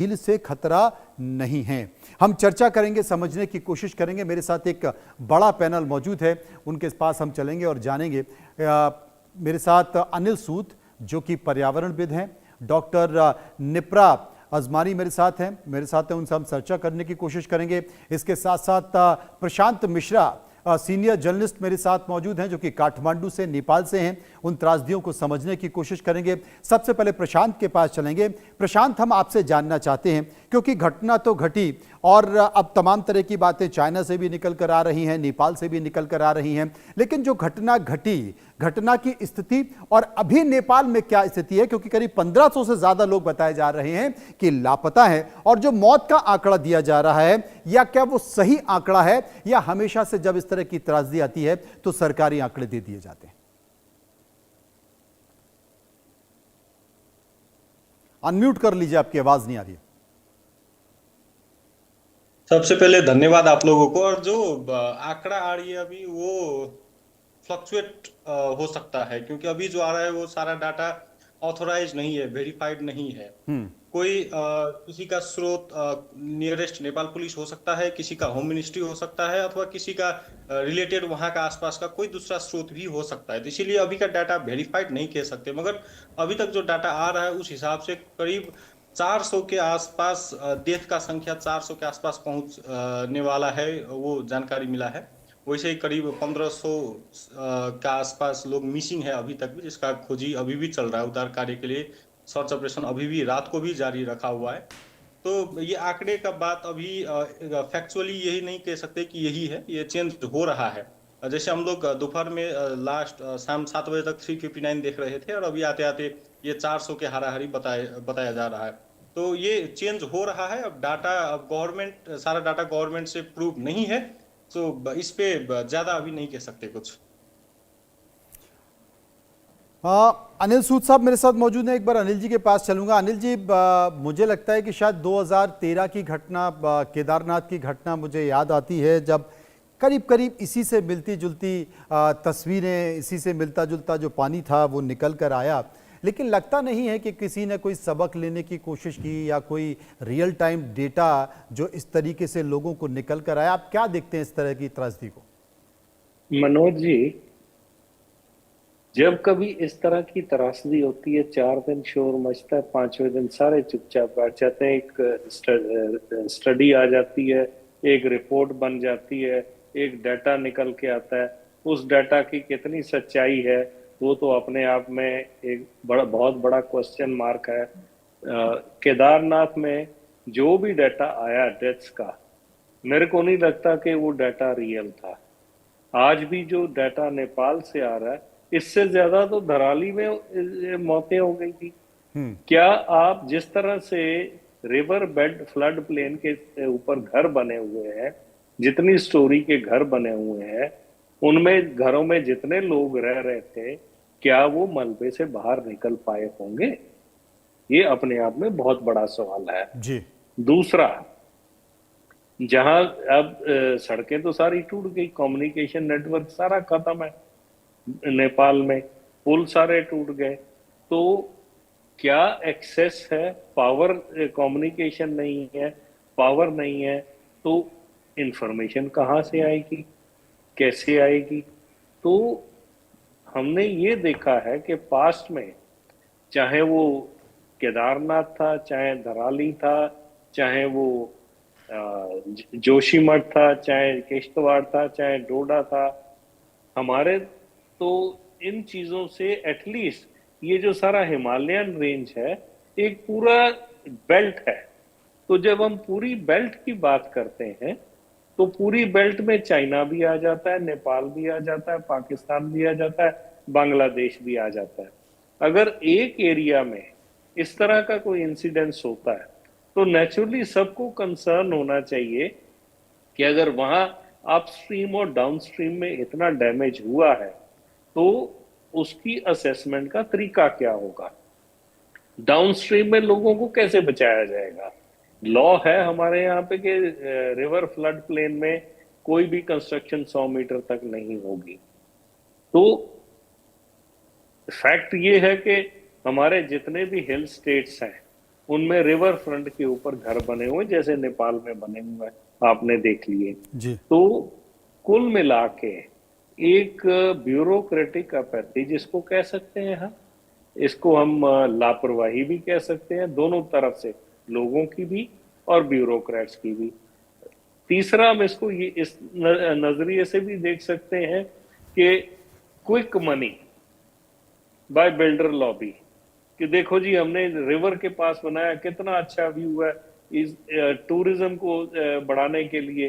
झील से खतरा नहीं है। हम चर्चा करेंगे, समझने की कोशिश करेंगे। मेरे साथ एक बड़ा पैनल मौजूद है, उनके पास हम चलेंगे और जानेंगे। मेरे साथ अनिल सूद जो कि पर्यावरणविद हैं, डॉक्टर निप्रा अजमानी मेरे साथ हैं, उनसे हम चर्चा करने की कोशिश करेंगे। इसके साथ साथ प्रशांत मिश्रा सीनियर जर्नलिस्ट मेरे साथ मौजूद हैं जो कि काठमांडू से, नेपाल से हैं। उन त्रासदियों को समझने की कोशिश करेंगे। सबसे पहले प्रशांत के पास चलेंगे। प्रशांत, हम आपसे जानना चाहते हैं, क्योंकि घटना तो घटी और अब तमाम तरह की बातें चाइना से भी निकल कर आ रही हैं, नेपाल से भी निकल कर आ रही हैं, लेकिन जो घटना घटी, घटना की स्थिति और अभी नेपाल में क्या स्थिति है, क्योंकि करीब 1500 से ज्यादा लोग बताए जा रहे हैं कि लापता है, और जो मौत का आंकड़ा दिया जा रहा है, या क्या वो सही आंकड़ा है, या हमेशा से जब इस तरह की त्रासदी आती है तो सरकारी आंकड़े दे दिए जाते हैं? अनम्यूट कर लीजिए, आपकी आवाज नहीं आ रही है। सबसे पहले धन्यवाद आप लोगों को। और जो आंकड़ा आ रही है अभी, वो फ्लक्चुएट हो सकता है, क्योंकि अभी जो आ रहा है वो सारा डाटा ऑथोराइज नहीं है, वेरीफाइड नहीं है। कोई किसी का स्रोत नियरेस्ट नेपाल पुलिस हो सकता है, किसी का होम मिनिस्ट्री हो सकता है, अथवा किसी का रिलेटेड वहां का आसपास का कोई दूसरा स्रोत भी हो सकता है। तो इसीलिए अभी का डाटा वेरीफाइड नहीं कह सकते, मगर अभी तक जो डाटा आ रहा है उस हिसाब से करीब 400 के आसपास डेथ का संख्या 400 के आसपास पहुंचने वाला है, वो जानकारी मिला है। वैसे ही करीब 1500 के आसपास लोग मिसिंग है अभी तक भी, जिसका खोजी अभी भी चल रहा है। उद्धार कार्य के लिए सर्च ऑपरेशन अभी भी रात को भी जारी रखा हुआ है। तो ये आंकड़े का बात अभी फैक्चुअली यही नहीं कह सकते कि यही है, ये चेंज हो रहा है। जैसे हम लोग दोपहर में लास्ट शाम 7 बजे तक 359 देख रहे थे, और अभी आते आते ये 400 के हाराहारी बताया जा रहा है। तो ये चेंज हो रहा है। अब डाटा, अब गवर्नमेंट, सारा डाटा गवर्नमेंट से प्रूव नहीं है, तो इस पे ज्यादा अभी नहीं कह सकते कुछ। अनिल सूद साहब मेरे साथ मौजूद हैं। एक बार अनिल जी के पास चलूंगा। अनिल जी, मुझे लगता है कि शायद 2013 की घटना, केदारनाथ की घटना मुझे याद आती है, जब करीब करीब इसी से मिलती जुलती तस्वीरें, इसी से मिलता जुलता जो पानी था वो निकल कर आया, लेकिन लगता नहीं है कि किसी ने कोई सबक लेने की कोशिश की या कोई रियल टाइम डेटा जो इस तरीके से लोगों को निकल कर आया। आप क्या देखते हैं इस तरह की त्रासदी को? मनोज जी, जब कभी इस तरह की त्रासदी होती है, 4 दिन शोर मचता है, 5वें दिन सारे चुपचाप बैठ जाते हैं। एक स्टडी आ जाती है, एक रिपोर्ट बन जाती है, एक डाटा निकल के आता है। उस डाटा की कितनी सच्चाई है वो तो अपने आप में एक बहुत बड़ा क्वेश्चन मार्क है। केदारनाथ में जो भी डाटा आया डेथ्स का, मेरे को नहीं लगता कि वो डाटा रियल था। आज भी जो डाटा नेपाल से आ रहा है, इससे ज्यादा तो धराली में मौतें हो गई थी। क्या आप जिस तरह से रिवर बेड फ्लड प्लेन के ऊपर घर बने हुए हैं, जितनी स्टोरी के घर बने हुए हैं, उनमें घरों में जितने लोग रह रहे थे, क्या वो मलबे से बाहर निकल पाए होंगे? ये अपने आप में बहुत बड़ा सवाल है। जी। दूसरा, जहां अब सड़कें तो सारी टूट गई, कम्युनिकेशन नेटवर्क सारा खत्म है नेपाल में, पुल सारे टूट गए, तो क्या एक्सेस है? पावर, कम्युनिकेशन नहीं है, पावर नहीं है, तो इंफॉर्मेशन कहाँ से आएगी, कैसे आएगी? तो हमने ये देखा है कि पास्ट में, चाहे वो केदारनाथ था, चाहे धराली था, चाहे वो जोशीमठ था, चाहे किश्तवाड़ था, चाहे डोडा था, हमारे तो इन चीजों से एटलीस्ट ये जो सारा हिमालयन रेंज है एक पूरा बेल्ट है। तो जब हम पूरी बेल्ट की बात करते हैं तो पूरी बेल्ट में चाइना भी आ जाता है, नेपाल भी आ जाता है, पाकिस्तान भी आ जाता है, बांग्लादेश भी आ जाता है। अगर एक एरिया में इस तरह का कोई इंसिडेंस होता है तो नेचुरली सबको कंसर्न होना चाहिए कि अगर वहां अपस्ट्रीम और डाउनस्ट्रीम में इतना डैमेज हुआ है तो उसकी असेसमेंट का तरीका क्या होगा, डाउनस्ट्रीम में लोगों को कैसे बचाया जाएगा। लॉ है हमारे यहाँ पे कि रिवर फ्लड प्लेन में कोई भी कंस्ट्रक्शन 100 मीटर तक नहीं होगी। तो फैक्ट ये है कि हमारे जितने भी हिल स्टेट्स हैं उनमें रिवर फ्रंट के ऊपर घर बने हुए, जैसे नेपाल में बने हुए हैं, आपने देख लिए। जी। तो कुल मिला के एक ब्यूरोक्रेटिक अपैथी जिसको कह सकते हैं हम, इसको हम लापरवाही भी कह सकते हैं, दोनों तरफ से, लोगों की भी और ब्यूरोक्रेट्स की भी। तीसरा हम इसको ये इस नजरिए से भी देख सकते हैं कि quick money by builder lobby, कि देखो जी हमने रिवर के पास बनाया, कितना अच्छा व्यू है इस टूरिज्म को बढ़ाने के लिए।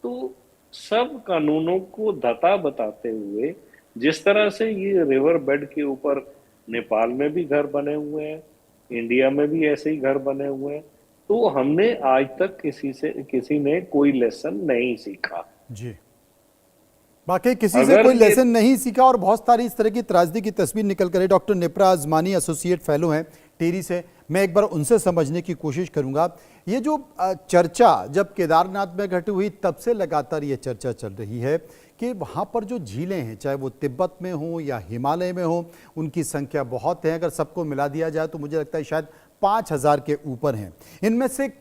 तो सब कानूनों को धता बताते हुए, जिस तरह से ये रिवर बेड के ऊपर नेपाल में भी घर बने हुए हैं, इंडिया में भी ऐसे ही घर बने हुए हैं, तो हमने आज तक किसी ने कोई लेसन नहीं सीखा। जी, वाकई किसी से अगर कोई ये लेसन नहीं सीखा और बहुत सारी इस तरह की त्रासदी की तस्वीर निकल कर है। डॉक्टर निप्रा आजमानी एसोसिएट फेलो हैं टेरी से, मैं एक बार उनसे समझने की कोशिश करूंगा। ये जो चर्चा जब केदारनाथ में घटी हुई तब से लगातार ये चर्चा चल रही है कि वहाँ पर जो झीलें हैं, चाहे वो तिब्बत में हो या हिमालय में हो, उनकी संख्या बहुत है। अगर सबको मिला दिया जाए तो मुझे लगता है शायद 5000 के ऊपर हैं। इनमें से